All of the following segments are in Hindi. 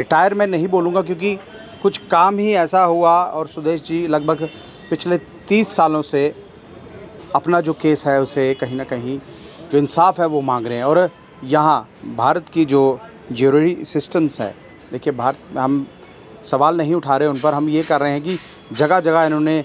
रिटायर मैं नहीं बोलूँगा क्योंकि कुछ काम ही ऐसा हुआ और सुदेश जी लगभग पिछले 30 सालों से अपना जो केस है उसे कहीं ना कहीं जो इंसाफ है वो मांग रहे हैं। और यहाँ भारत की जो ज्यूरी सिस्टम्स है, देखिए भारत हम सवाल नहीं उठा रहे उन पर, हम ये कर रहे हैं कि जगह जगह इन्होंने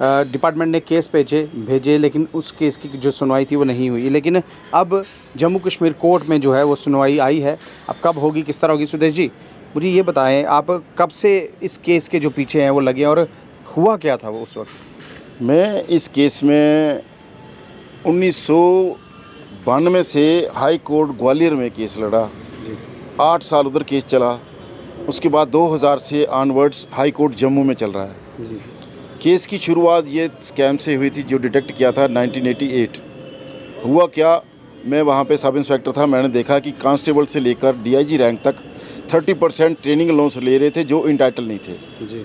डिपार्टमेंट ने केस भेजे लेकिन उस केस की जो सुनवाई थी वो नहीं हुई। लेकिन अब जम्मू कश्मीर कोर्ट में जो है वो सुनवाई आई है। अब कब होगी, किस तरह होगी, सुदेश जी मुझे ये बताएं, आप कब से इस केस के जो पीछे हैं वो लगे और हुआ क्या था वो उस वक्त? मैं इस केस में 1992 से हाई कोर्ट ग्वालियर में केस लड़ा। 8 साल उधर केस चला। उसके बाद 2000 से ऑनवर्ड्स हाई कोर्ट जम्मू में चल रहा है। जी। केस की शुरुआत ये स्कैम से हुई थी जो डिटेक्ट किया था 1988। हुआ क्या, मैं वहाँ पे सब इंस्पेक्टर था। मैंने देखा कि कांस्टेबल से लेकर डीआईजी रैंक तक 30% ट्रेनिंग लोन्स ले रहे थे जो इंटाइटल नहीं थे। जी।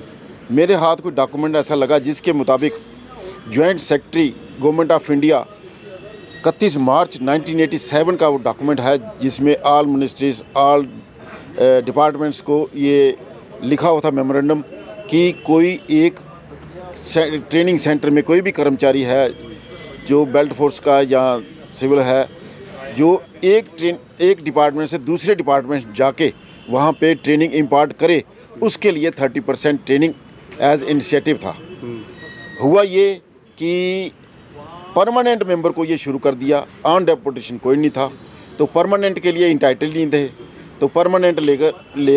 मेरे हाथ कोई डॉक्यूमेंट ऐसा लगा जिसके मुताबिक joint secretary government of India 31 मार्च 1987 का वो डॉक्यूमेंट है जिसमें ऑल मिनिस्ट्रीज ऑल डिपार्टमेंट्स को ये लिखा हुआ था मेमोरेंडम कि कोई एक ट्रेनिंग सेंटर में कोई भी कर्मचारी है जो बेल्ट फोर्स का या सिविल है जो एक डिपार्टमेंट से दूसरे डिपार्टमेंट जाके वहाँ पे ट्रेनिंग इम्पार्ट करे, उसके लिए 30% ट्रेनिंग एज इनिशिएटिव था। हुआ ये कि परमानेंट मेंबर को ये शुरू कर दिया। ऑन डेपुटेशन कोई नहीं था तो परमानेंट के लिए इंटाइटल नहीं थे, तो परमानेंट ले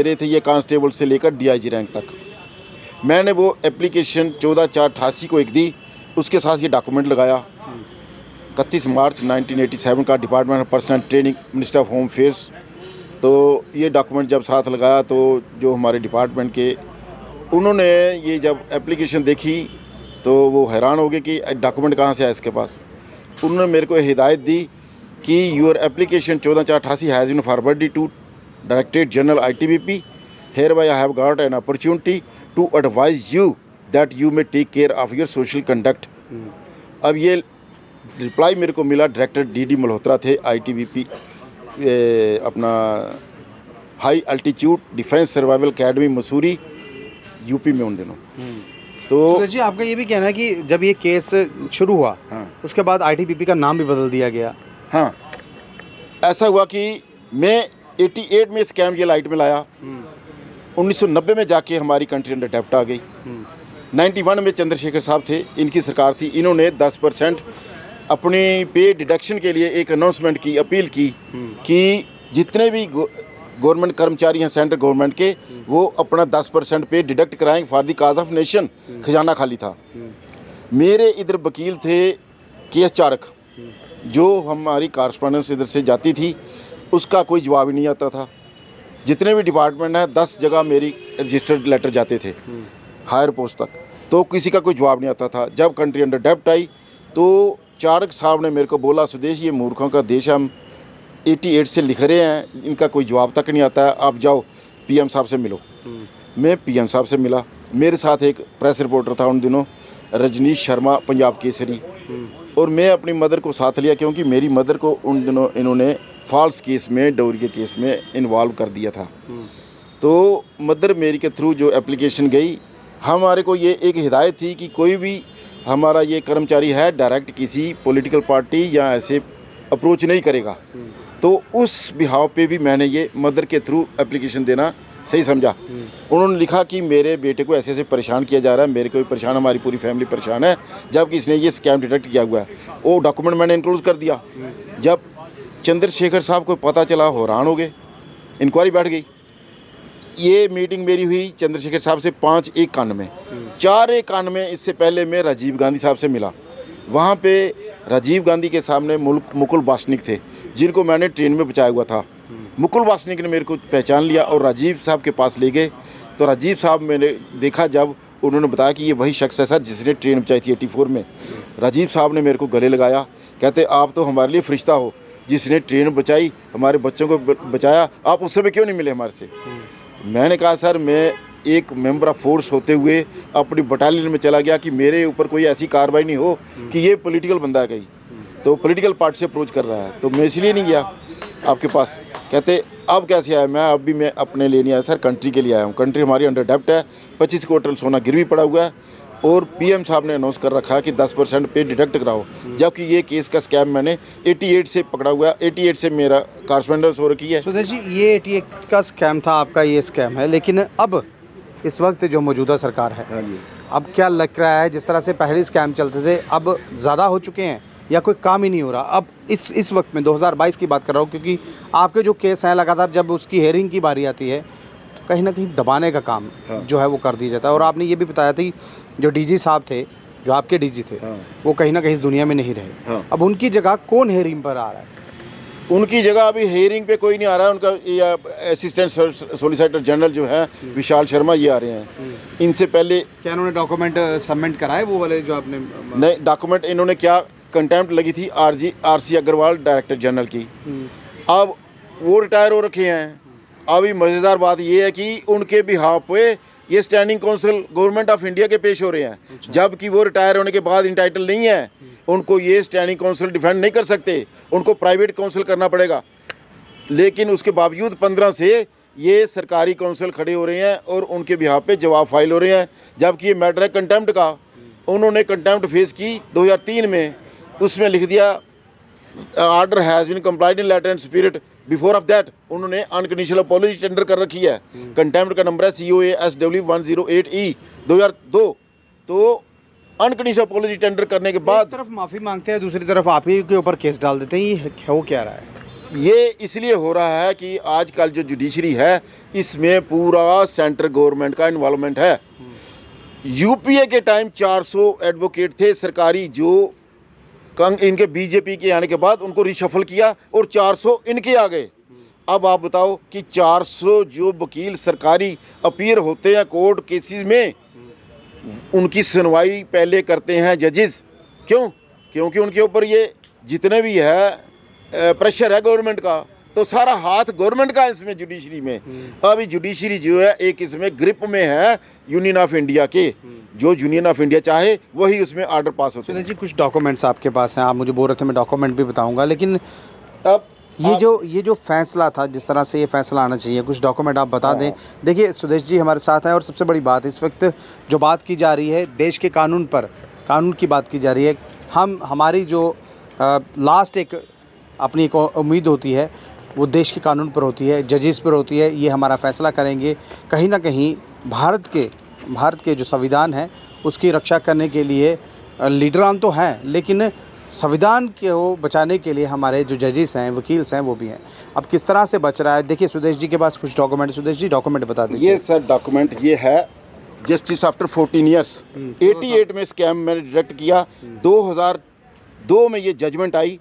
रहे थे ये कांस्टेबल से लेकर डीआईजी रैंक तक। मैंने वो एप्लीकेशन 14/4/88 को एक दी, उसके साथ ये डॉक्यूमेंट लगाया 31 मार्च 1987 का department of personal training minister of home affairs. तो ये डॉक्यूमेंट जब साथ लगाया तो जो हमारे डिपार्टमेंट के उन्होंने ये जब एप्लीकेशन देखी तो वो हैरान हो गए कि डॉक्यूमेंट कहाँ से आया इसके पास। उन्होंने मेरे को हिदायत दी कि your application 14/4/88 has been forwarded to directorate general ITBP। Hereby I have got an opportunity to advise you that you may take care of your social conduct. अब ये रिप्लाई मेरे को मिला, डायरेक्टर DD मल्होत्रा थे ITBP अपना high altitude defence survival academy Mussoorie UP में उन दिनों। तो जी आपका ये भी कहना है कि जब ये केस शुरू हुआ, हाँ, उसके बाद ITBP का नाम भी बदल दिया गया? हाँ, ऐसा हुआ कि मैं 88 में स्कैम ये लाइट में लाया। 1990 में जाके हमारी कंट्री अंडर डेप्ट आ गई। 91 में चंद्रशेखर साहब थे, इनकी सरकार थी, इन्होंने 10% अपनी पे डिडक्शन के लिए एक अनाउंसमेंट की, अपील की कि जितने भी गवर्नमेंट कर्मचारी हैं सेंट्रल गवर्नमेंट के वो अपना 10% पे डिडक्ट कराएं for the cause of nation. खजाना खाली था। मेरे इधर वकील थे KS चारक, जो हमारी कॉरस्पॉन्डेंस इधर से जाती थी उसका कोई जवाब ही नहीं आता था। जितने भी डिपार्टमेंट हैं 10 जगह मेरी रजिस्टर्ड लेटर जाते थे हायर पोस्ट तक, तो किसी का कोई जवाब नहीं आता था। जब कंट्री अंडर डेप्ट आई तो चारक साहब ने मेरे को बोला, सुदेश ये मूर्खों का देश है, हम 88 से लिख रहे हैं, इनका कोई जवाब तक नहीं आता है, आप जाओ PM साहब से मिलो। मैं PM साहब से मिला। मेरे साथ एक प्रेस रिपोर्टर था उन दिनों, रजनीश शर्मा, पंजाब केसरी, और मैं अपनी मदर को साथ लिया क्योंकि मेरी मदर को उन दिनों इन्होंने फॉल्स केस में, डोरी के केस में इन्वॉल्व कर दिया था। तो मदर मेरी के थ्रू जो एप्लीकेशन गई, हमारे को ये एक हिदायत थी कि कोई भी हमारा ये कर्मचारी है डायरेक्ट किसी पॉलिटिकल पार्टी या ऐसे अप्रोच नहीं करेगा। तो उस बिहाव पे भी मैंने ये मदर के थ्रू एप्लीकेशन देना सही समझा। उन्होंने लिखा कि मेरे बेटे को ऐसे ऐसे परेशान किया जा रहा है, मेरे को भी परेशान, हमारी पूरी फैमिली परेशान है, जबकि इसने ये स्कैम डिटेक्ट किया हुआ है। वो डॉक्यूमेंट मैंने इंक्लूड कर दिया। जब चंद्रशेखर साहब को पता चला, हैरान हो गए, इंक्वायरी बैठ गई। ये मीटिंग मेरी हुई चंद्रशेखर साहब से 5-1 कान में। 4 कान में इससे पहले मैं राजीव गांधी साहब से मिला। वहाँ पे राजीव गांधी के सामने मुकुल वासनिक थे जिनको मैंने ट्रेन में बचाया हुआ था। मुकुल वासनिक ने मेरे को पहचान लिया और राजीव साहब के पास ले गए। तो राजीव साहब मैंने देखा, जब उन्होंने बताया कि ये वही शख्स है सर जिसने ट्रेन बचाई थी 84 में। राजीव साहब ने मेरे को गले लगाया, कहते आप तो हमारे लिए फरिश्ता हो, जिसने ट्रेन बचाई, हमारे बच्चों को बचाया, आप उस समय क्यों नहीं मिले हमारे से। मैंने कहा सर मैं एक मेंबर ऑफ फोर्स होते हुए अपनी बटालियन में चला गया कि मेरे ऊपर कोई ऐसी कार्रवाई नहीं हो कि ये पॉलिटिकल बंदा है कहीं, तो पॉलिटिकल पार्टी से अप्रोच कर रहा है, तो मैं इसलिए नहीं गया। आपके पास, कहते अब कैसे आया? मैं अपने लिए नहीं आया सर, कंट्री के लिए आया हूँ। कंट्री हमारी अंडर डेप्ट है, 25 क्विंटल सोना गिरवी पड़ा हुआ है और पीएम साहब ने अनाउंस कर रखा है कि 10% पे डिडक्ट कराओ, जबकि ये केस का स्कैम मैंने 88 से पकड़ा हुआ है, 88 से मेरा कॉरस्पॉन्डेंस हो रखी है। सुदेश जी, ये 88 का स्कैम था आपका, ये स्कैम है, लेकिन अब इस वक्त जो मौजूदा सरकार है, हाँ जी। अब क्या लग रहा है, जिस तरह से पहले स्कैम चलते थे अब ज़्यादा हो चुके हैं या कोई काम ही नहीं हो रहा? अब इस वक्त में 2022 की बात कर रहा हूँ, क्योंकि आपके जो केस हैं लगातार जब उसकी हेयरिंग की बारी आती है तो कहीं ना कहीं दबाने का काम जो है वो कर दिया जाता है। और आपने ये भी बताया थी जो डीजी साहब थे, जो आपके डीजी थे, वो कहीं ना कहीं इस दुनिया में नहीं रहे। अब उनकी जगह कौन हेयरिंग पर आ रहा है? उनकी जगह अभी हेयरिंग पे कोई नहीं आ रहा है। उनका असिस्टेंट सोलिसिटर जनरल जो है विशाल शर्मा, ये आ रहे हैं। इनसे पहले क्या उन्होंने डॉक्यूमेंट सबमिट कराए, वो वाले जो आपने? नए डॉक्यूमेंट इन्होंने क्या, कंटेम्प्ट लगी थी आरसी अग्रवाल डायरेक्टर जनरल की, अब वो रिटायर हो रखे हैं। अभी मज़ेदार बात ये है कि उनके बिहाफ पे ये standing council government of India के पेश हो रहे हैं, जबकि वो रिटायर होने के बाद इंटाइटल नहीं है, उनको ये स्टैंडिंग काउंसिल डिफेंड नहीं कर सकते, उनको प्राइवेट काउंसिल करना पड़ेगा। लेकिन उसके बावजूद 15 से ये सरकारी काउंसिल खड़े हो रहे हैं और उनके बिहाफ पे जवाब फाइल हो रहे हैं, जबकि ये मैटर है कंटेम्प्ट का। उन्होंने कंटेम्प्ट फेस की 2003 में, उसमें लिख दिया order has been complied in letter and spirit. Before of that उन्होंने अनकंडीशनल अपॉलजी टेंडर कर रखी है। कंटेम्प्ट का नंबर है COASW 108E 2002। तो अनकंडीशनल अपॉलजी टेंडर करने के बाद एक तरफ माफ़ी मांगते हैं, दूसरी तरफ आप ही के ऊपर केस डाल देते हैं, ये हो क्या रहा है? ये इसलिए हो रहा है कि आजकल जो जुडिशरी है इसमें पूरा सेंट्रल गवर्नमेंट का इन्वॉल्वमेंट है। यूपीए के टाइम 400 एडवोकेट थे सरकारी, जो इनके बीजेपी के आने के बाद उनको रिशफल किया और 400 इनके आ गए। अब आप बताओ कि 400 जो वकील सरकारी अपीयर होते हैं कोर्ट केसेस में, उनकी सुनवाई पहले करते हैं जजेस। क्यों? क्योंकि उनके ऊपर ये जितने भी है प्रेशर है गवर्नमेंट का, तो सारा हाथ गवर्नमेंट का है इसमें जुडिशरी में। अभी जुडिशरी जो है एक इसमें ग्रिप में है यूनियन ऑफ इंडिया के, जो यूनियन ऑफ इंडिया चाहे वही उसमें ऑर्डर पास होते हैं। जी, कुछ डॉक्यूमेंट्स आपके पास हैं, आप मुझे बोल रहे थे मैं डॉक्यूमेंट भी बताऊंगा, लेकिन अब ये जो फैसला था, जिस तरह से ये फैसला आना चाहिए, कुछ डॉक्यूमेंट आप बता दें। देखिए सुदेश जी हमारे साथ हैं, और सबसे बड़ी बात इस वक्त जो बात की जा रही है देश के कानून पर, कानून की बात की जा रही है। हमारी जो लास्ट एक अपनी एक उम्मीद होती है वो देश के कानून पर होती है, जजेस पर होती है। ये हमारा फैसला करेंगे। कहीं ना कहीं भारत के जो संविधान है उसकी रक्षा करने के लिए लीडरान तो हैं, लेकिन संविधान को बचाने के लिए हमारे जो जजेस हैं, वकील्स हैं, वो भी हैं। अब किस तरह से बच रहा है, देखिए सुदेश जी के पास कुछ डॉक्यूमेंट। सुदेश जी डॉक्यूमेंट बता दीजिए। ये सर डॉक्यूमेंट ये है जस्टिस आफ्टर 14 ईयर्स। 88 में स्कैम मैंने डिटेक्ट किया, 2002 में ये जजमेंट आई,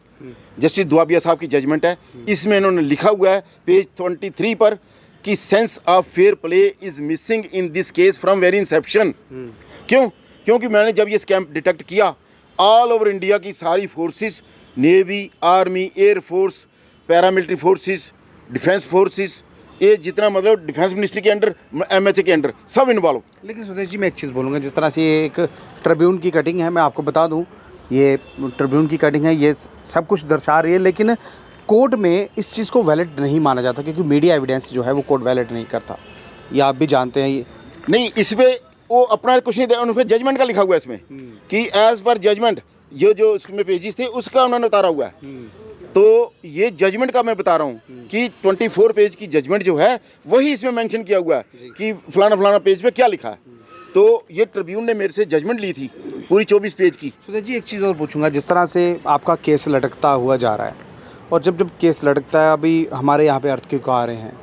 जस्टिस दुआबिया साहब की जजमेंट है। इसमें इन्होंने लिखा हुआ है पेज 23 पर कि sense of fair play is missing in this case from very Inception. क्यों? क्योंकि मैंने जब ये स्कैम डिटेक्ट किया, ऑल ओवर इंडिया की सारी forces, navy, army, air force, paramilitary forces, defence forces, ये जितना मतलब डिफेंस मिनिस्ट्री के अंडर, MHA के अंडर सब इन्वॉल्व। लेकिन सुदेश जी मैं एक चीज़ बोलूँगा, जिस तरह से ये एक ट्रिब्यून की कटिंग है, मैं आपको बता दूँ ये ट्रिब्यून की कटिंग है, ये सब कुछ दर्शा रही है, लेकिन कोर्ट में इस चीज़ को वैलिड नहीं माना जाता, क्योंकि मीडिया एविडेंस जो है वो कोर्ट वैलिड नहीं करता। ये आप भी जानते हैं। ये नहीं, इसमें वो अपना कुछ नहीं, उन्होंने जजमेंट का लिखा हुआ है इसमें कि एज पर जजमेंट जो इसमें पेजेस थे उसका उन्होंने उतारा हुआ है। तो ये जजमेंट का मैं बता रहा हूँ कि 24 पेज की जजमेंट जो है वही इसमें मेंशन किया हुआ है कि फलाना फलाना पेज पे क्या लिखा है। तो ये ट्रिब्यून ने मेरे से जजमेंट ली थी पूरी 24 पेज की। सुदेश जी एक चीज़ और पूछूंगा, जिस तरह से आपका केस लटकता हुआ जा रहा है, और जब केस लटकता है, अभी हमारे यहाँ पे अर्थक्वेक आ रहे हैं,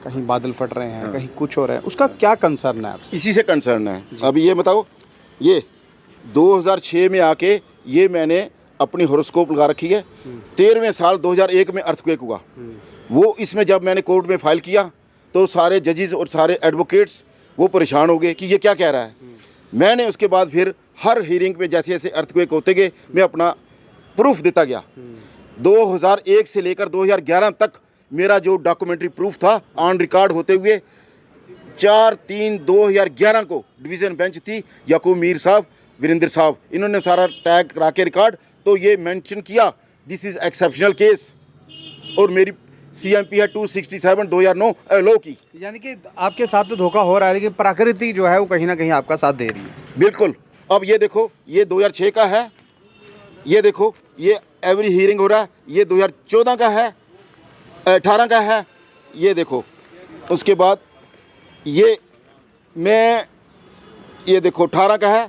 कहीं बादल फट रहे हैं, कहीं कुछ हो रहा है, उसका क्या कंसर्न है आपसे? इसी से कंसर्न है। अभी ये बताओ, ये 2006 में आके ये मैंने अपनी हॉरोस्कोप लगा रखी है। 13वें साल 2001 में अर्थक्वेक हुआ, वो इसमें जब मैंने कोर्ट में फाइल किया तो सारे जजेस और सारे एडवोकेट्स वो परेशान हो गए कि ये क्या कह रहा है। मैंने उसके बाद फिर हर हियरिंग पे जैसे जैसे अर्थक्वेक होते गए मैं अपना प्रूफ देता गया। 2001 से लेकर 2011 तक मेरा जो डॉक्यूमेंट्री प्रूफ था ऑन रिकॉर्ड होते हुए 4/3/2011 को डिवीज़न बेंच थी, याकूब मीर साहब, वीरेंद्र साहब, इन्होंने सारा टैग करा के रिकॉर्ड, तो ये मेंशन किया दिस इज़ एक्सेप्शनल केस। और मेरी CMP है 267 2009 लॉ की। यानी कि आपके साथ तो धोखा हो रहा है, लेकिन प्रकृति जो है वो कहीं ना कहीं आपका साथ दे रही है। बिल्कुल। अब ये देखो, ये 2006 का है, ये देखो ये एवरी हियरिंग हो रहा है, ये 2014 का है, 18 का है, ये देखो। उसके बाद ये मैं ये देखो 18 का है,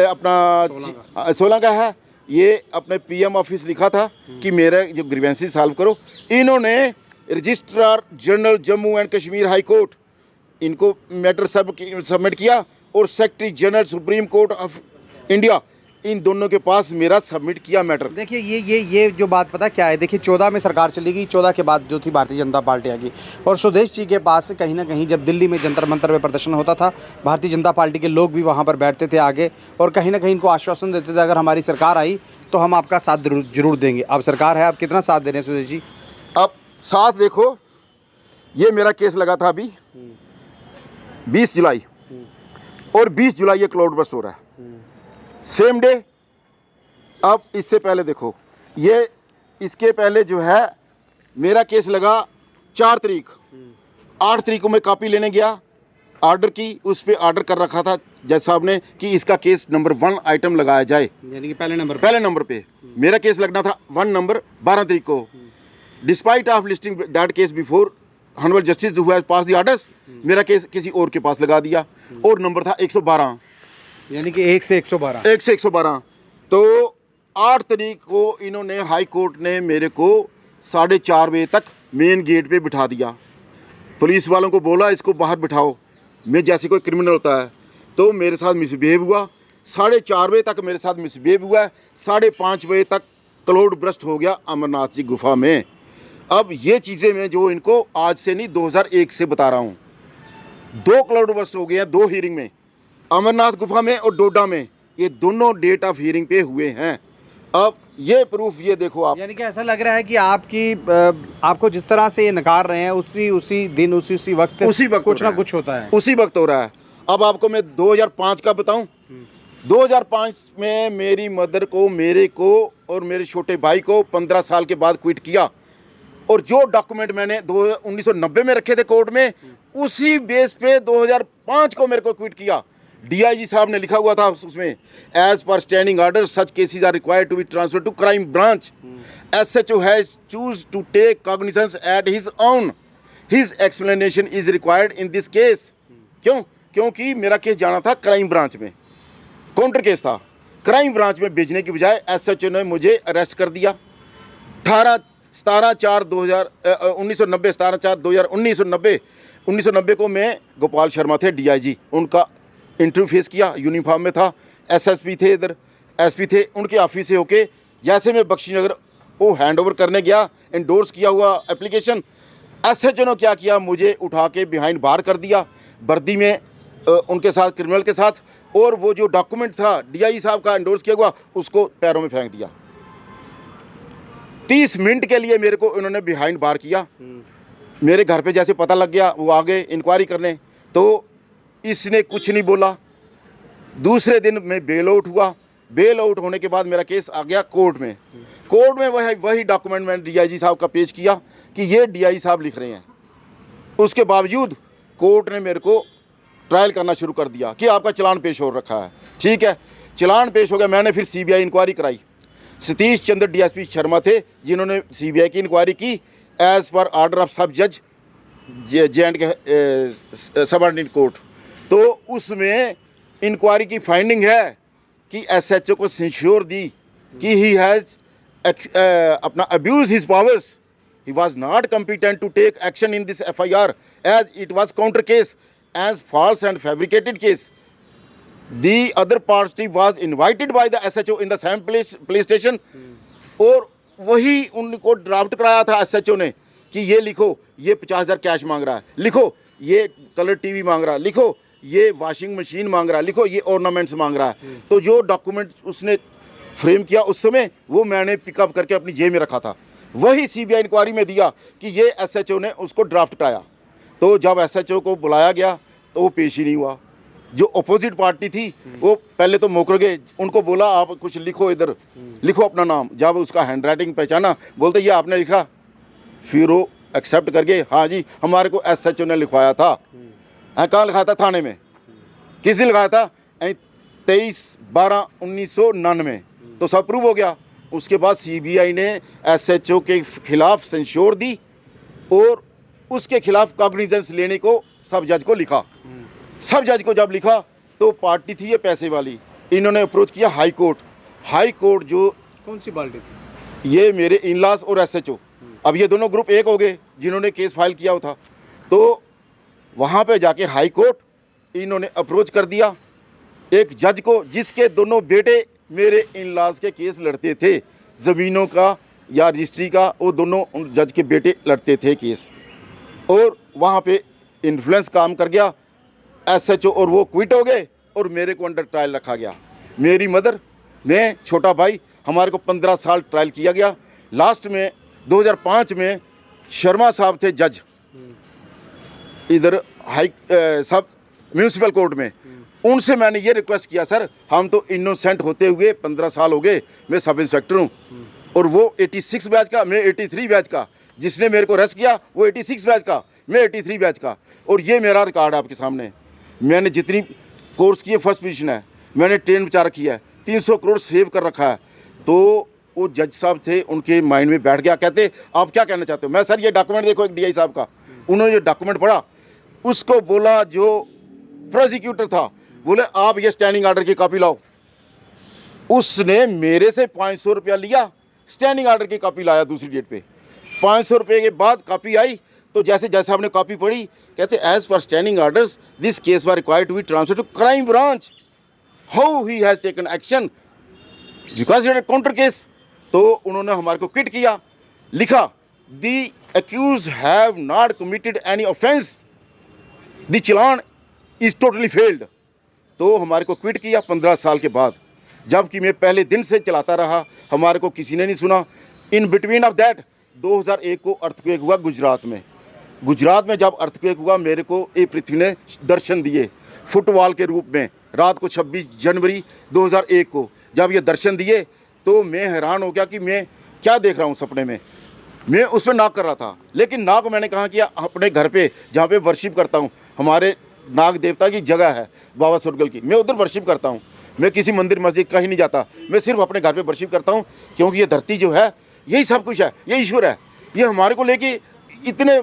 अपना 16 का है। ये अपने PM ऑफिस लिखा था कि मेरा जो ग्रीवेंसेस सॉल्व करो। इन्होंने registrar general Jammu and Kashmir high court इनको मैटर सबमिट किया और secretary general supreme court of India, इन दोनों के पास मेरा सबमिट किया मैटर। देखिए ये जो बात पता क्या है, देखिए 14 में सरकार चली गई, 14 के बाद जो थी भारतीय जनता पार्टी आ गई और सुदेश जी के पास कहीं ना कहीं जब दिल्ली में जंतर मंतर में प्रदर्शन होता था, भारतीय जनता पार्टी के लोग भी वहाँ पर बैठते थे आगे और कहीं ना कहीं इनको आश्वासन देते थे अगर हमारी सरकार आई तो हम आपका साथ जरूर देंगे। अब सरकार है, आप कितना साथ दे रहे हैं सुदेश जी? अब साथ देखो, ये मेरा केस लगा था अभी 20 जुलाई और 20 जुलाई ये क्लाउड बस्ट हो रहा है सेम डे। अब इससे पहले देखो, ये इसके पहले जो है मेरा केस लगा 4 तारीख, 8 तारीख को मैं कॉपी लेने गया, ऑर्डर की, उस पर ऑर्डर कर रखा था जज साहब ने कि इसका केस नंबर 1 आइटम लगाया जाए, यानी कि पहले नंबर पे मेरा केस लगना था 1 नंबर 12 तारीख को। Despite of listing that case before honourable justice who has pass the orders, मेरा केस किसी और के पास लगा दिया और नंबर था 112, यानी कि 1 से 112। 1 से 112। तो 8 तारीख को इन्होंने हाई कोर्ट ने मेरे को 4:30 बजे तक मेन गेट पे बिठा दिया। पुलिस वालों को बोला इसको बाहर बिठाओ, मैं जैसे कोई क्रिमिनल होता है, तो मेरे साथ मिसबिहेव हुआ। 4:30 बजे तक मेरे साथ मिसबिहेव हुआ। 5:30 बजे तक क्लाउड बस्ट हो गया अमरनाथ जी गुफा में। अब ये चीज़ें मैं जो इनको आज से नहीं 2001 से बता रहा हूँ, 2 क्लाउड बस्ट हो गए हैं 2 हियरिंग में, अमरनाथ गुफा में और डोडा में, ये दोनों डेट ऑफ हियरिंग पे हुए हैं। अब ये प्रूफ ये देखो आप, यानी कि ऐसा लग रहा है कि आपको जिस तरह से ये नकार रहे हैं उसी दिन उसी वक्त कुछ ना कुछ होता है, उसी वक्त हो रहा है। अब आपको मैं 2005 का बताऊं, 2005 में मेरी मदर को, मेरे को और मेरे छोटे भाई को 15 साल के बाद क्विट किया और जो डॉक्यूमेंट मैंने 1990 में रखे थे कोर्ट में, उसी बेस पे 2005 को मेरे को क्विट किया। DIG साहब ने लिखा हुआ था उसमें, as per standing order such cases are required to be transfer to crime branch, SHO has chose to take cognizance at his own, his explanation is required in this case. क्योंकि मेरा केस जाना था क्राइम ब्रांच में, काउंटर केस था। क्राइम ब्रांच में भेजने की बजाय SHO ने मुझे अरेस्ट कर दिया। 1990 को मैं, गोपाल शर्मा थे DIG, उनका इंटरव्यू फेस किया, यूनिफॉर्म में था, SSP थे, इधर SP थे, उनके ऑफिस से होके जैसे मैं बख्शीनगर वो हैंड ओवर करने गया, इंडोर्स किया हुआ एप्लीकेशन, SHO ने क्या किया, मुझे उठा के बिहाइंड बार कर दिया वर्दी में, उनके साथ क्रिमिनल के साथ, और वो जो डॉक्यूमेंट था DIG साहब का इंडोर्स किया हुआ उसको पैरों में फेंक दिया। 30 मिनट के लिए मेरे को उन्होंने बिहाइंड बार किया। मेरे घर पे जैसे पता लग गया, वो आ गए इंक्वायरी करने, तो इसने कुछ नहीं बोला। दूसरे दिन मैं बेल आउट हुआ। बेल आउट होने के बाद मेरा केस आ गया कोर्ट में। कोर्ट में वही डॉक्यूमेंट मैंने DIG साहब का पेश किया कि ये DIG साहब लिख रहे हैं। उसके बावजूद कोर्ट ने मेरे को ट्रायल करना शुरू कर दिया कि आपका चलान पेश हो रखा है। ठीक है, चलान पेश हो गया। मैंने फिर CBI इंक्वायरी कराई। सतीश चंद्र DSP शर्मा थे जिन्होंने CBI की इंक्वायरी की एज पर ऑर्डर ऑफ सब जज J&K सबऑर्डिनेट कोर्ट। तो उसमें इंक्वायरी की फाइंडिंग है कि SHO को सिंश्योर दी कि ही हैज़ अपना abuse his powers, he was not competent to take action in this FIR as it was counter case as false and fabricated case. The other party was invited by the SHO in the same police station और वही उनको ड्राफ्ट कराया था SHO ने कि ये लिखो, ये 50,000 कैश मांग रहा है, लिखो ये कलर TV मांग रहा है, लिखो ये वॉशिंग मशीन मांग रहा है, लिखो ये ऑर्नामेंट्स मांग रहा है। तो जो डॉक्यूमेंट उसने फ्रेम किया उस समय, वो मैंने पिकअप करके अपनी जेब में रखा था। वही CBI इंक्वायरी में दिया कि ये SHO ने उसको ड्राफ्ट कराया। तो जब SHO को बुलाया गया तो वो पेश ही नहीं हुआ। जो अपोजिट पार्टी थी वो पहले तो मुकर गए, उनको बोला आप कुछ लिखो, इधर लिखो अपना नाम। जब उसका हैंड राइटिंग पहचाना, बोलते ये आपने लिखा। फिर वो एक्सेप्ट करके हाँ जी हमारे को SHO ने लिखवाया था। कहाँ लिखाया था? थाने में। किस दिन लिखाया था? 23/12/1999। तो सब प्रूव हो गया। उसके बाद CBI ने SHO के खिलाफ सेंश्योर दी और उसके खिलाफ कॉग्निजेंस लेने को सब जज को लिखा। सब जज को जब लिखा तो पार्टी थी ये पैसे वाली, इन्होंने अप्रोच किया हाई कोर्ट। हाई कोर्ट जो कौन सी पार्टी थी? ये मेरे इन-लॉज और SHO, अब ये दोनों ग्रुप एक हो गए जिन्होंने केस फाइल किया था। तो वहाँ पे जाके हाई कोर्ट इन्होंने अप्रोच कर दिया एक जज को जिसके दोनों बेटे मेरे इन-लॉज के केस लड़ते थे, ज़मीनों का या रजिस्ट्री का, वो दोनों उन जज के बेटे लड़ते थे केस। और वहाँ पे इन्फ्लुएंस काम कर गया। SHO और वो क्विट हो गए और मेरे को अंडर ट्रायल रखा गया। मेरी मदर, मैं, छोटा भाई, हमारे को 15 साल ट्रायल किया गया। लास्ट में 2005 में शर्मा साहब थे जज इधर सब म्यूनसिपल कोर्ट में, उनसे मैंने ये रिक्वेस्ट किया, सर हम तो इनोसेंट होते हुए 15 साल हो गए, मैं सब इंस्पेक्टर हूँ और वो 86 बैच का, मैं 83 बैच का, जिसने मेरे को अरेस्ट किया वो 86 बैच का, मैं 83 बैच का, और ये मेरा रिकॉर्ड है आपके सामने। मैंने जितनी कोर्स किए फर्स्ट पोजीशन है, मैंने ट्रेन बचा रखी है, 300 करोड़ सेव कर रखा है। तो वो जज साहब थे, उनके माइंड में बैठ गया, कहते आप क्या कहना चाहते हो? मैं सर ये डॉक्यूमेंट देखो एक DI साहब का। उन्होंने ये डॉक्यूमेंट पढ़ा, उसको बोला जो प्रोसिक्यूटर था, बोले आप ये स्टैंडिंग ऑर्डर की कॉपी लाओ। उसने मेरे से 500 रुपया लिया, स्टैंडिंग ऑर्डर की कॉपी लाया दूसरी डेट पे। 500 रुपये के बाद कॉपी आई तो जैसे जैसे आपने कॉपी पढ़ी, कहते as per standing orders this case was required to be transferred to crime branch, how he has taken action because it counter case. तो उन्होंने हमारे को क्विट किया, लिखा the accused have not committed any offence, the challan is totally failed. तो हमारे को क्विट किया 15 साल के बाद, जबकि मैं पहले दिन से चलाता रहा, हमारे को किसी ने नहीं सुना। इन बिटवीन ऑफ दैट 2001 को अर्थक्वेक हुआ गुजरात में। गुजरात में जब अर्थक्वेक हुआ, मेरे को ये पृथ्वी ने दर्शन दिए फुटबॉल के रूप में। रात को 26 जनवरी 2001 को जब ये दर्शन दिए तो मैं हैरान हो गया कि मैं क्या देख रहा हूँ सपने में। मैं उस पर नाक कर रहा था, लेकिन नाक मैंने कहा कि अपने घर पे जहाँ पे वर्शिप करता हूँ, हमारे नाग देवता की जगह है बाबा सुरगल की, मैं उधर वर्शिप करता हूँ। मैं किसी मंदिर मस्जिद कहीं नहीं जाता, मैं सिर्फ अपने घर पे वर्शिप करता हूँ, क्योंकि ये धरती जो है यही सब कुछ है, ये ईश्वर है। ये हमारे को लेके इतने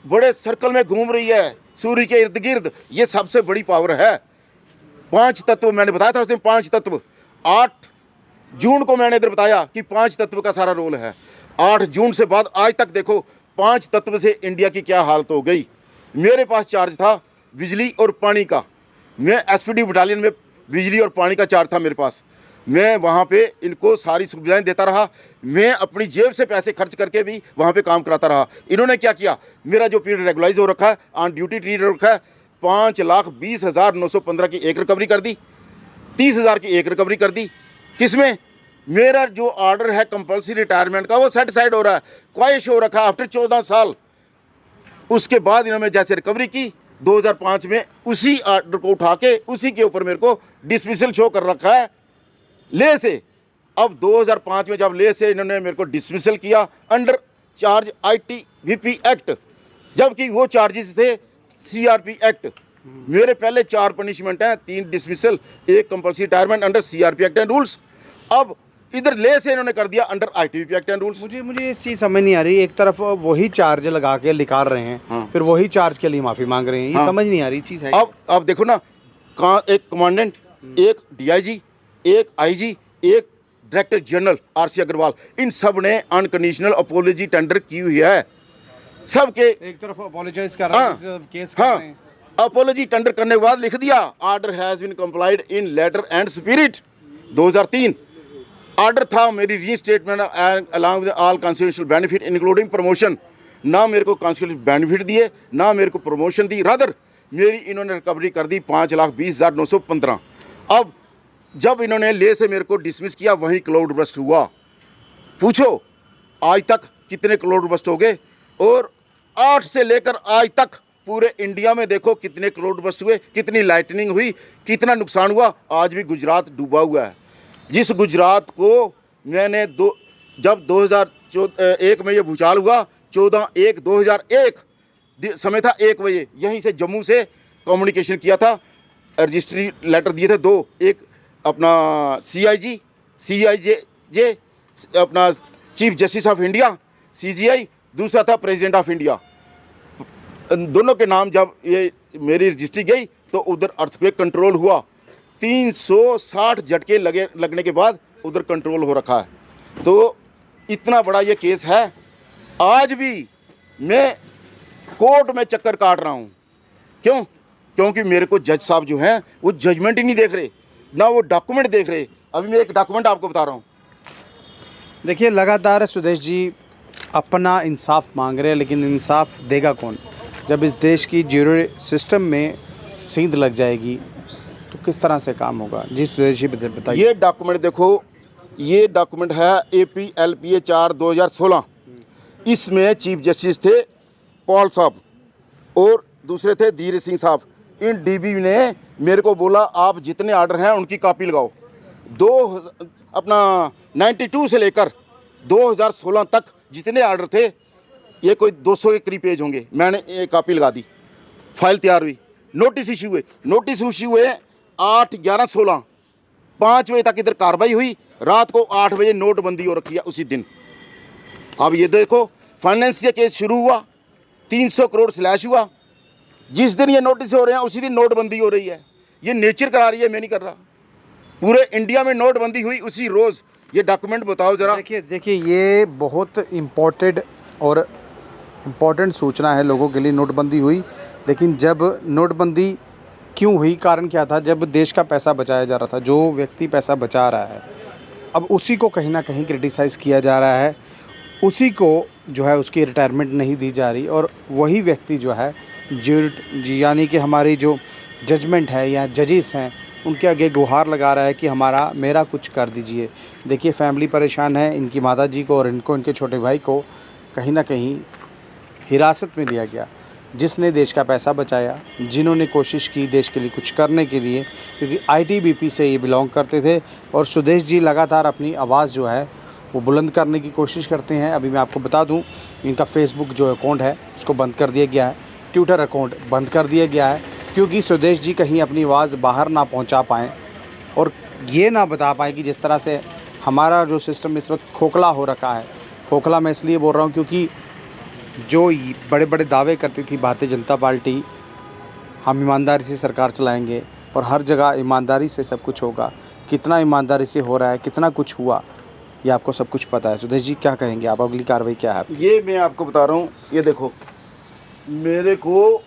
बड़े सर्कल में घूम रही है सूर्य के इर्द गिर्द, ये सबसे बड़ी पावर है। 5 तत्व मैंने बताया था उस दिन, 5 तत्व। 8 जून को मैंने इधर बताया कि 5 तत्व का सारा रोल है। 8 जून से बाद आज तक देखो 5 तत्व से इंडिया की क्या हालत हो गई। मेरे पास चार्ज था बिजली और पानी का, मैं SPD बटालियन में बिजली और पानी का चार्ज था मेरे पास। मैं वहाँ पे इनको सारी सुविधाएं देता रहा, मैं अपनी जेब से पैसे खर्च करके भी वहाँ पे काम कराता रहा। इन्होंने क्या किया, मेरा जो पीरियड रेगुलाइज हो रखा है, ऑन ड्यूटी ट्रीट हो रखा है, 5,20,915 की एक रिकवरी कर दी, 30,000 की एक रिकवरी कर दी। किसमें? मेरा जो ऑर्डर है कंपल्सरी रिटायरमेंट का, वो सेटिसाइड हो रहा है, क्वाइश हो रखा है आफ्टर 14 साल। उसके बाद इन्होंने जैसे रिकवरी की 2005 में, उसी ऑर्डर को उठा के उसी के ऊपर मेरे को डिसमिसल शो कर रखा है ले से। अब 2005 में जब ले से इन्होंने मेरे को डिसमिसल किया अंडर चार्ज ITVP एक्ट, जबकि वो चार्जेस थे CRP एक्ट। मेरे पहले 4 पनिशमेंट हैं, 3 dismissal, 1 compulsory retirement under CRP act and rules. अब इधर ले से इन्होंने कर दिया under ITVP act and rules. मुझे ये चीज़ समझ नहीं आ रही, एक तरफ वही चार्ज लगा के निकाल रहे हैं, हाँ। फिर वही चार्ज के लिए माफ़ी मांग रहे हैं, ये हाँ। समझ नहीं आ रही चीज़ है। अब देखो ना, एक कमांडेंट, एक DIG, एक IG, एक डायरेक्टर जनरल RC अग्रवाल, इन सब ने अनकंडीशनल अपोलॉजी टेंडर की हुई है सबके। एक तरफ अपोलोजाइज कर रहे हैं, दूसरी तरफ केस कर रहे हैं। अपोलॉजी टेंडर करने के बाद लिख दिया order has been complied in letter and spirit. 2003 order था मेरी reinstatement along with all constitutional benefit including promotion. ना मेरे को कॉन्स्टिट्यूशनल बेनिफिट दिए, ना मेरे को प्रमोशन दी, रादर मेरी इन्होंने रिकवरी कर दी 5,20,915। अब जब इन्होंने ले से मेरे को डिसमिस किया, वहीं क्लाउड बस्ट हुआ। पूछो आज तक कितने क्लाउड बस्ट हो गए, और 8 से लेकर आज तक पूरे इंडिया में देखो कितने क्लाउड बस्ट हुए, कितनी लाइटनिंग हुई, कितना नुकसान हुआ। आज भी गुजरात डूबा हुआ है। जिस गुजरात को मैंने जब 2001 में ये भूचाल हुआ, 14/1/2001 समय था 1 बजे, यहीं से जम्मू से कम्युनिकेशन किया था। रजिस्ट्री लेटर दिए थे 2, एक अपना CIJ अपना chief justice of India CJI, दूसरा था प्रेसिडेंट ऑफ इंडिया। दोनों के नाम जब ये मेरी रजिस्ट्री गई तो उधर अर्थक्वेक कंट्रोल हुआ। 360 झटके लगने के बाद उधर कंट्रोल हो रखा है। तो इतना बड़ा ये केस है। आज भी मैं कोर्ट में चक्कर काट रहा हूँ। क्यों? क्योंकि मेरे को जज साहब जो हैं वो जजमेंट ही नहीं देख रहे, ना वो डॉक्यूमेंट देख रहे। अभी मैं एक डॉक्यूमेंट आपको बता रहा हूँ। देखिए, लगातार सुदेश जी अपना इंसाफ मांग रहे हैं, लेकिन इंसाफ देगा कौन? जब इस देश की ज्यूरी सिस्टम में सींध लग जाएगी तो किस तरह से काम होगा? जी सुदेश जी बताइए। ये डॉक्यूमेंट देखो, ये डॉक्यूमेंट है APLPA 4/2016। इसमें चीफ जस्टिस थे पॉल साहब और दूसरे थे धीरज सिंह साहब। इन DB ने मेरे को बोला आप जितने आर्डर हैं उनकी कॉपी लगाओ। 92 से लेकर 2016 तक जितने आर्डर थे, ये कोई 200 के करीब पेज होंगे, मैंने एक कॉपी लगा दी। फाइल तैयार हुई, नोटिस इशू हुए 8/11/16, 5 बजे तक इधर कार्रवाई हुई। रात को 8 बजे नोटबंदी हो रखी है उसी दिन। अब ये देखो, फाइनेंस ये केस शुरू हुआ, 300 करोड़ स्लैश हुआ। जिस दिन ये नोटिस हो रहे हैं उसी दिन नोटबंदी हो रही है। ये नेचर करा रही है, मैं नहीं कर रहा। पूरे इंडिया में नोटबंदी हुई उसी रोज़। ये डॉक्यूमेंट बताओ ज़रा। देखिए ये बहुत इम्पोर्टेंट सूचना है लोगों के लिए। नोटबंदी हुई, लेकिन जब नोटबंदी क्यों हुई, कारण क्या था? जब देश का पैसा बचाया जा रहा था, जो व्यक्ति पैसा बचा रहा है, अब उसी को कहीं ना कहीं क्रिटिसाइज़ किया जा रहा है, उसी को जो है उसकी रिटायरमेंट नहीं दी जा रही, और वही व्यक्ति जो है यानी कि हमारी जो जजमेंट है या जजेस हैं उनके आगे गुहार लगा रहा है कि मेरा कुछ कर दीजिए। देखिए, फैमिली परेशान है, इनकी माताजी को और इनके छोटे भाई को कहीं ना कहीं हिरासत में लिया गया। जिसने देश का पैसा बचाया, जिन्होंने कोशिश की देश के लिए कुछ करने के लिए, क्योंकि ITBP से ये बिलोंग करते थे। और सुदेश जी लगातार अपनी आवाज़ जो है वो बुलंद करने की कोशिश करते हैं। अभी मैं आपको बता दूं, इनका फेसबुक जो अकाउंट है उसको बंद कर दिया गया है, ट्विटर अकाउंट बंद कर दिया गया है, क्योंकि सुदेश जी कहीं अपनी आवाज़ बाहर ना पहुंचा पाएँ और ये ना बता पाएँ कि जिस तरह से हमारा जो सिस्टम इस वक्त खोखला हो रखा है। खोखला मैं इसलिए बोल रहा हूँ क्योंकि जो बड़े बड़े दावे करती थी भारतीय जनता पार्टी, हम ईमानदारी से सरकार चलाएंगे और हर जगह ईमानदारी से सब कुछ होगा, कितना ईमानदारी से हो रहा है, कितना कुछ हुआ, ये आपको सब कुछ पता है। सुदेश जी क्या कहेंगे आप? अगली कार्रवाई क्या है? ये मैं आपको बता रहा हूँ। ये देखो, मेरे को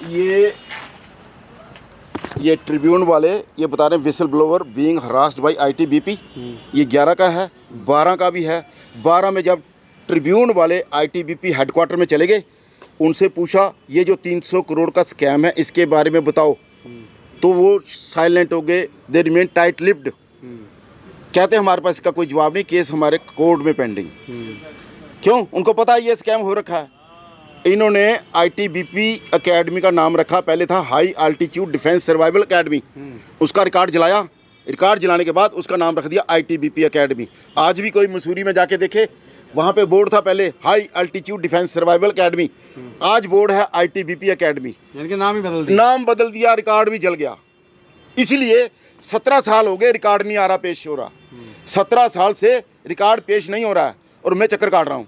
ये ट्रिब्यून वाले ये बता रहे हैं whistle blower being harassed by ITBP। ये 11 का है, 12 का भी है। 12 में जब ट्रिब्यून वाले ITBP हेडक्वार्टर में चले गए, उनसे पूछा ये जो 300 करोड़ का स्कैम है इसके बारे में बताओ, तो वो साइलेंट हो गए। They remain tight lipped. कहते हमारे पास इसका कोई जवाब नहीं, केस हमारे कोर्ट में पेंडिंग। क्यों? उनको पता है ये स्कैम हो रखा है। इन्होंने ITBP एकेडमी का नाम रखा, पहले था high altitude defence survival academy. उसका रिकॉर्ड जलाया, रिकॉर्ड जलाने के बाद उसका नाम रख दिया ITBP एकेडमी। आज भी कोई मसूरी में जाके देखे, वहाँ पे बोर्ड था पहले high altitude defence survival academy, आज बोर्ड है ITBP एकेडमी। नाम बदल दिया, रिकॉर्ड भी जल गया। इसीलिए 17 साल हो गए रिकॉर्ड नहीं आ रहा, पेश हो रहा। 17 साल से रिकॉर्ड पेश नहीं हो रहा है और मैं चक्कर काट रहा हूँ।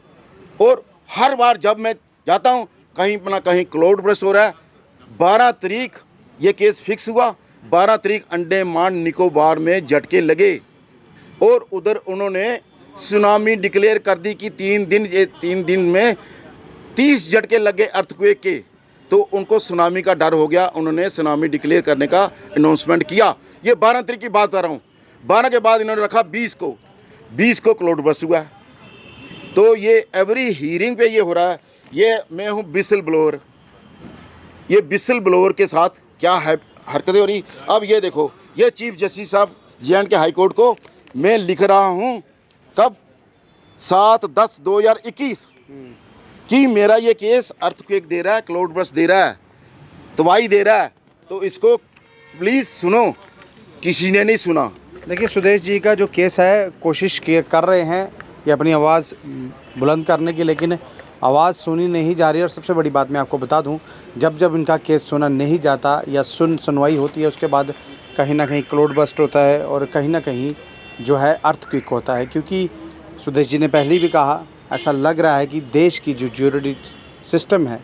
और हर बार जब मैं जाता हूँ कहीं ना कहीं क्लाउड बर्स्ट हो रहा है। 12 तारीख ये केस फिक्स हुआ। 12 तारीख अंडमान निकोबार में झटके लगे और उधर उन्होंने सुनामी डिक्लेयर कर दी कि 3 दिन में 30 झटके लगे अर्थक्वेक के, तो उनको सुनामी का डर हो गया। उन्होंने सुनामी डिक्लेयर करने का अनाउंसमेंट किया। ये 12 तारीख की बात कर रहा हूँ। 12 के बाद इन्होंने रखा 20 को क्लाउड बर्स्ट हुआ है। तो ये एवरी हीयरिंग पे ये हो रहा है। ये मैं हूँ विसल ब्लोअर, ये विसल ब्लोअर के साथ क्या है हरकतें हो रही। अब ये देखो, ये चीफ जस्टिस साहब JNK हाई कोर्ट को मैं लिख रहा हूँ कब 7/10/2021 कि मेरा ये केस अर्थक्वेक दे रहा है, क्लाउड बर्स्ट दे रहा है, तबाही दे रहा है, तो इसको प्लीज़ सुनो। किसी ने नहीं सुना। देखिए, सुदेश जी का जो केस है, कोशिश कर रहे हैं ये अपनी आवाज़ बुलंद करने की, लेकिन आवाज़ सुनी नहीं जा रही। और सबसे बड़ी बात मैं आपको बता दूं, जब जब इनका केस सुना नहीं जाता या सुनवाई होती है, उसके बाद कहीं ना कहीं क्लोड बस्ट होता है और कहीं ना कहीं जो है अर्थक्वेक होता है। क्योंकि सुदेश जी ने पहले भी कहा, ऐसा लग रहा है कि देश की जो ज्यूडिशरी सिस्टम है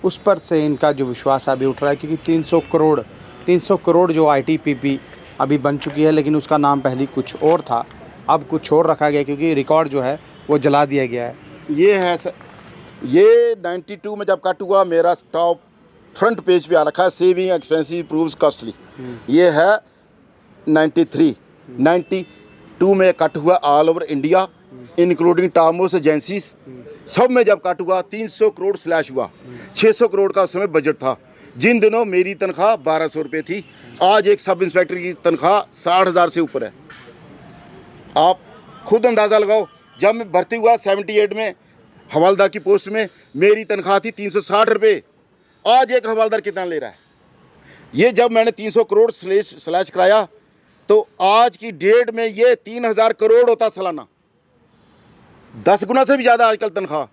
उस पर से इनका जो विश्वास अभी उठ रहा है। क्योंकि 300 करोड़ जो ITPP अभी बन चुकी है, लेकिन उसका नाम पहले कुछ और था, अब कुछ और रखा गया क्योंकि रिकॉर्ड जो है वो जला दिया गया है। ये है सर, ये 92 में जब कट हुआ, मेरा टॉप फ्रंट पेज पे आ रखा है, सेविंग एक्सपेंसिव प्रूव्स कॉस्टली। ये है 92 में कट हुआ all over India including top most agencies, सब में जब कट हुआ 300 करोड़ स्लैश हुआ। 600 करोड़ का उस समय बजट था। जिन दिनों मेरी तनख्वाह 1200 रुपये थी, आज एक सब इंस्पेक्टर की तनख्वाह 60,000 से ऊपर है। आप खुद अंदाज़ा लगाओ, जब मैं भर्ती हुआ 78 में हवलदार की पोस्ट में, मेरी तनख्वाह थी 360 रुपये। आज एक हवलदार कितना ले रहा है? ये जब मैंने 300 करोड़ स्लैश कराया तो आज की डेट में ये 3000 करोड़ होता सालाना, 10 गुना से भी ज़्यादा आजकल तनख्वाह।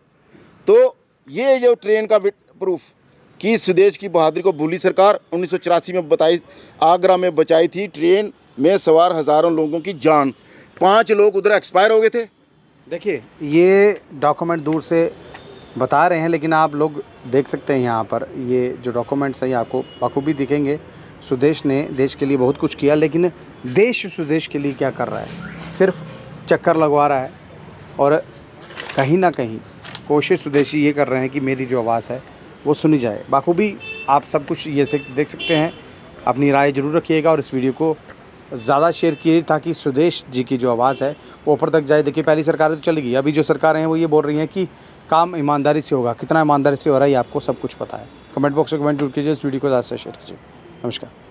तो ये जो ट्रेन का प्रूफ कि सुदेश की बहादुरी को भूली सरकार। 1984 में बताई, आगरा में बचाई थी ट्रेन में सवार हज़ारों लोगों की जान। 5 लोग उधर एक्सपायर हो गए थे। देखिए, ये डॉक्यूमेंट दूर से बता रहे हैं, लेकिन आप लोग देख सकते हैं यहाँ पर ये जो डॉक्यूमेंट्स हैं ये आपको बखूबी दिखेंगे। सुदेश ने देश के लिए बहुत कुछ किया, लेकिन देश सुदेश के लिए क्या कर रहा है? सिर्फ चक्कर लगवा रहा है। और कहीं ना कहीं कोशिश सुदेशी ये कर रहे हैं कि मेरी जो आवाज़ है वो सुनी जाए। बखूबी आप सब कुछ ये से देख सकते हैं। अपनी राय ज़रूर रखिएगा और इस वीडियो को ज़्यादा शेयर कीजिए ताकि सुदेश जी की जो आवाज़ है वो ऊपर तक जाए। देखिए, पहली सरकारें तो चली गई, अभी जो सरकारें हैं वो ये बोल रही हैं कि काम ईमानदारी से होगा। कितना ईमानदारी से हो रहा है ये आपको सब कुछ पता है। कमेंट बॉक्स में कमेंट जरूर कीजिए, इस वीडियो को ज़्यादा से शेयर कीजिए। नमस्कार।